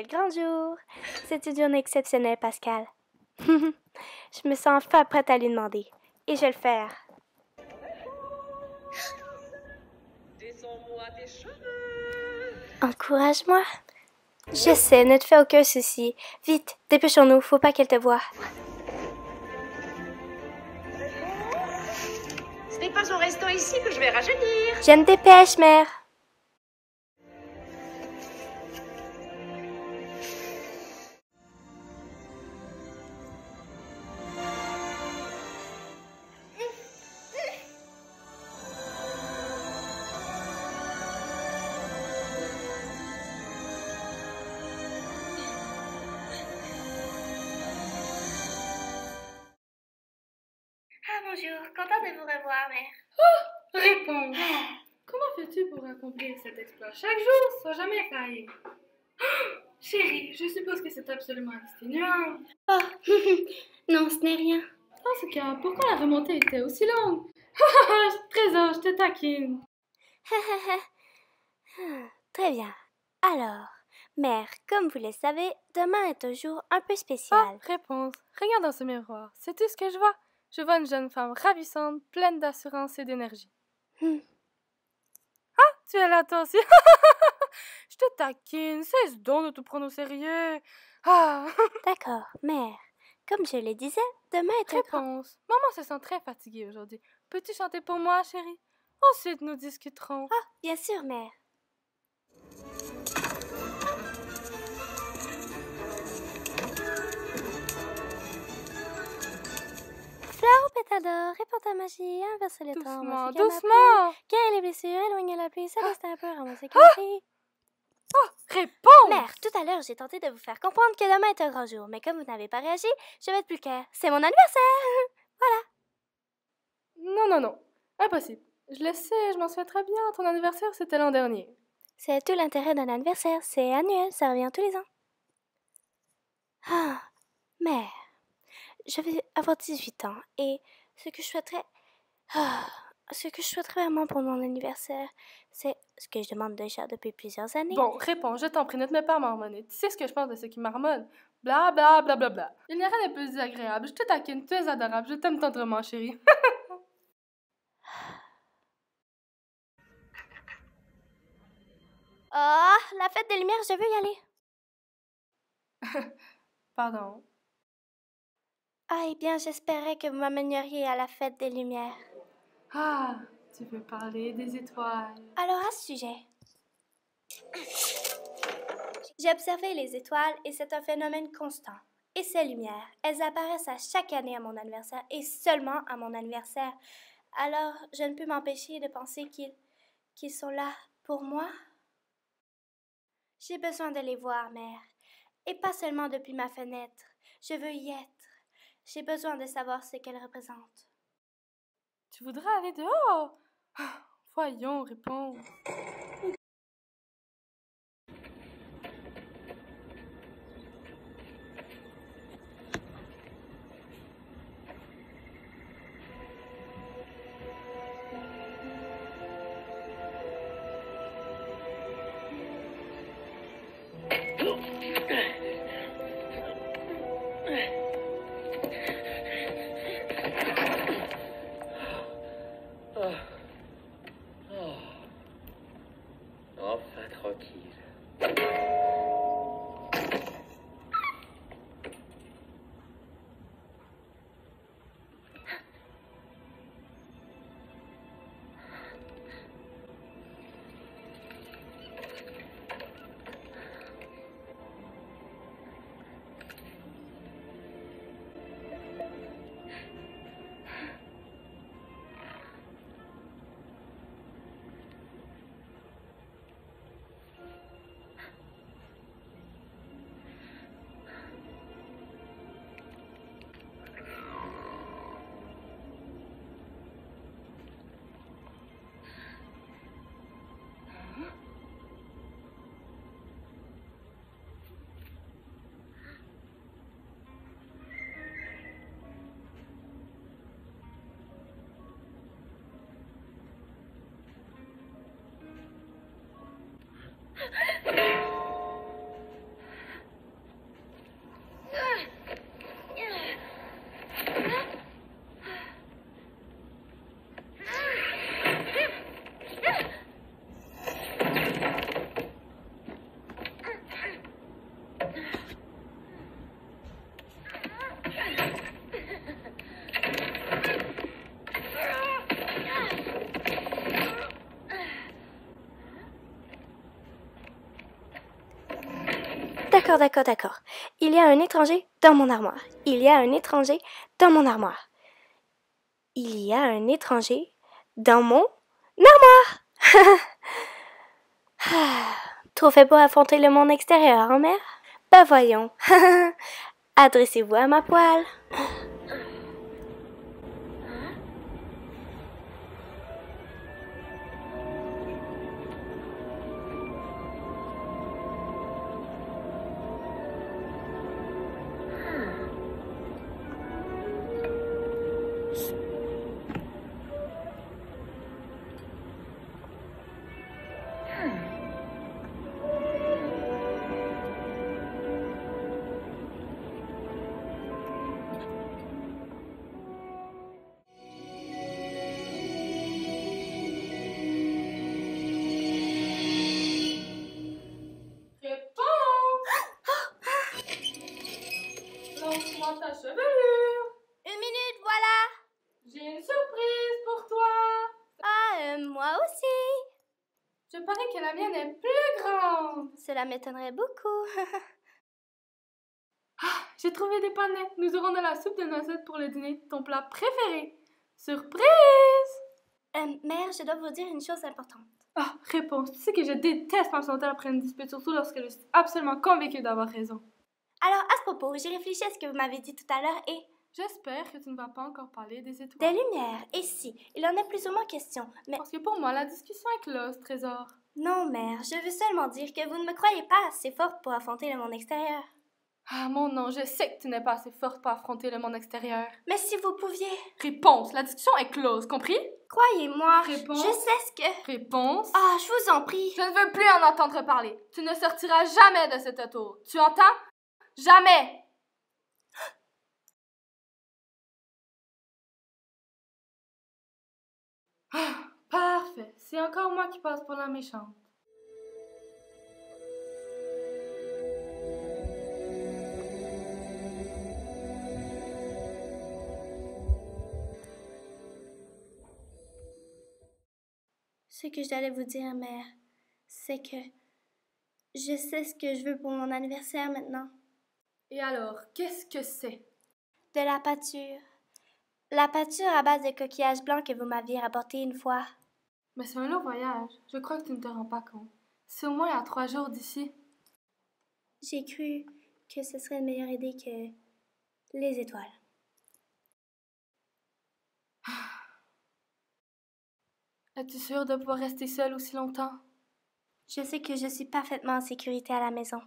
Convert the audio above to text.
le grand jour. C'est une journée exceptionnelle, Pascal. Je me sens enfin prête à lui demander. Et je vais le faire. Descends-moi tes cheveux. Encourage-moi. Je sais, ne te fais aucun souci. Vite, dépêchons-nous, faut pas qu'elle te voie. Ce n'est pas en restant ici que je vais rajeunir. Je me dépêche, mère. Ah, bonjour, contente de vous revoir, mère. Réponds. Comment fais-tu pour accomplir cet exploit chaque jour sans jamais faillir? Chérie, je suppose que c'est absolument exténuant. Oh, non, ce n'est rien. En ce cas, pourquoi la remontée était aussi longue? Trésor, je te taquine. Très bien. Alors, mère, comme vous le savez, demain est un jour un peu spécial. Réponse. Regarde dans ce miroir. Sais-tu ce que je vois? Je vois une jeune femme ravissante, pleine d'assurance et d'énergie. Tu es là, toi aussi? Je te taquine. Cesse donc de te prendre au sérieux. D'accord, mère. Comme je le disais, demain est un grand... Réponse. Maman se sent très fatiguée aujourd'hui. Peux-tu chanter pour moi, chérie? Ensuite, nous discuterons. Ah, bien sûr, mère. Fleur au pétale d'or, répand ta magie, inverse le temps. Doucement, voici qu'elle doucement. guérir les blessures, éloigner la pluie, s'arrêter un peu, ramasser quelques Réponse. Mère, tout à l'heure, j'ai tenté de vous faire comprendre que demain est un grand jour, mais comme vous n'avez pas réagi, je vais être plus claire. C'est mon anniversaire! Non. Impossible. Je le sais, je m'en souviens très bien. Ton anniversaire, c'était l'an dernier. C'est tout l'intérêt d'un anniversaire, c'est annuel, ça revient tous les ans. Ah, mère, je vais avoir 18 ans et ce que je souhaiterais vraiment pour mon anniversaire, c'est ce que je demande déjà depuis plusieurs années. Bon, réponds, je t'en prie, ne te mets pas à marmonner. Tu sais ce que je pense de ceux qui marmonnent? Bla bla bla bla bla. Il n'y a rien de plus désagréable. Je te taquine, tu es adorable, je t'aime tendrement, chérie. Ah, la fête des Lumières, je veux y aller. Pardon. Ah, eh bien, j'espérais que vous m'amèneriez à la fête des Lumières. Ah, tu veux parler des étoiles. Alors, à ce sujet. J'ai observé les étoiles et c'est un phénomène constant. Et ces lumières, elles apparaissent à chaque année à mon anniversaire et seulement à mon anniversaire. Alors, je ne peux m'empêcher de penser qu'ils sont là pour moi. J'ai besoin de les voir, mère. Et pas seulement depuis ma fenêtre. Je veux y être. J'ai besoin de savoir ce qu'elles représentent. Tu voudrais aller dehors? Voyons, réponds. Enfin tranquille. D'accord, d'accord, d'accord. Il y a un étranger dans mon armoire. Il y a un étranger dans mon armoire. Il y a un étranger dans mon armoire. Trop fait pour affronter le monde extérieur, hein, mère? Ben voyons. Adressez-vous à ma poêle. Lance-moi ta chevelure. Une minute, voilà. J'ai une surprise pour toi. Ah, moi aussi. Je parie que la mienne est plus grande. Cela m'étonnerait beaucoup. J'ai trouvé des panais. Nous aurons de la soupe de noisettes pour le dîner. Ton plat préféré. Surprise! Mère, je dois vous dire une chose importante. Ah, réponse. Tu sais que je déteste m'absenter après une dispute, surtout lorsque je suis absolument convaincue d'avoir raison. Alors, à ce propos, j'ai réfléchi à ce que vous m'avez dit tout à l'heure et... J'espère que tu ne vas pas encore parler des étoiles. Des lumières, et si, il en est plus ou moins question, mais... Parce que pour moi, la discussion est close, Trésor. Non, mère, je veux seulement dire que vous ne me croyez pas assez forte pour affronter le monde extérieur. Ah, mon nom, je sais que tu n'es pas assez forte pour affronter le monde extérieur. Mais si vous pouviez... Réponse. La discussion est close, compris? Croyez-moi, Réponse. je sais ce que... Réponse. Ah, je vous en prie. Je ne veux plus en entendre parler. Tu ne sortiras jamais de cet auto. Tu entends? Jamais! Ah, parfait. C'est encore moi qui passe pour la méchante. Ce que j'allais vous dire, mère, c'est que je sais ce que je veux pour mon anniversaire maintenant. Et alors, qu'est-ce que c'est? De la pâture. La pâture à base de coquillages blancs que vous m'aviez rapporté une fois. Mais c'est un long voyage. Je crois que tu ne te rends pas compte. C'est au moins à 3 jours d'ici. J'ai cru que ce serait une meilleure idée que les étoiles. Es-tu sûre de pouvoir rester seule aussi longtemps? Je sais que je suis parfaitement en sécurité à la maison.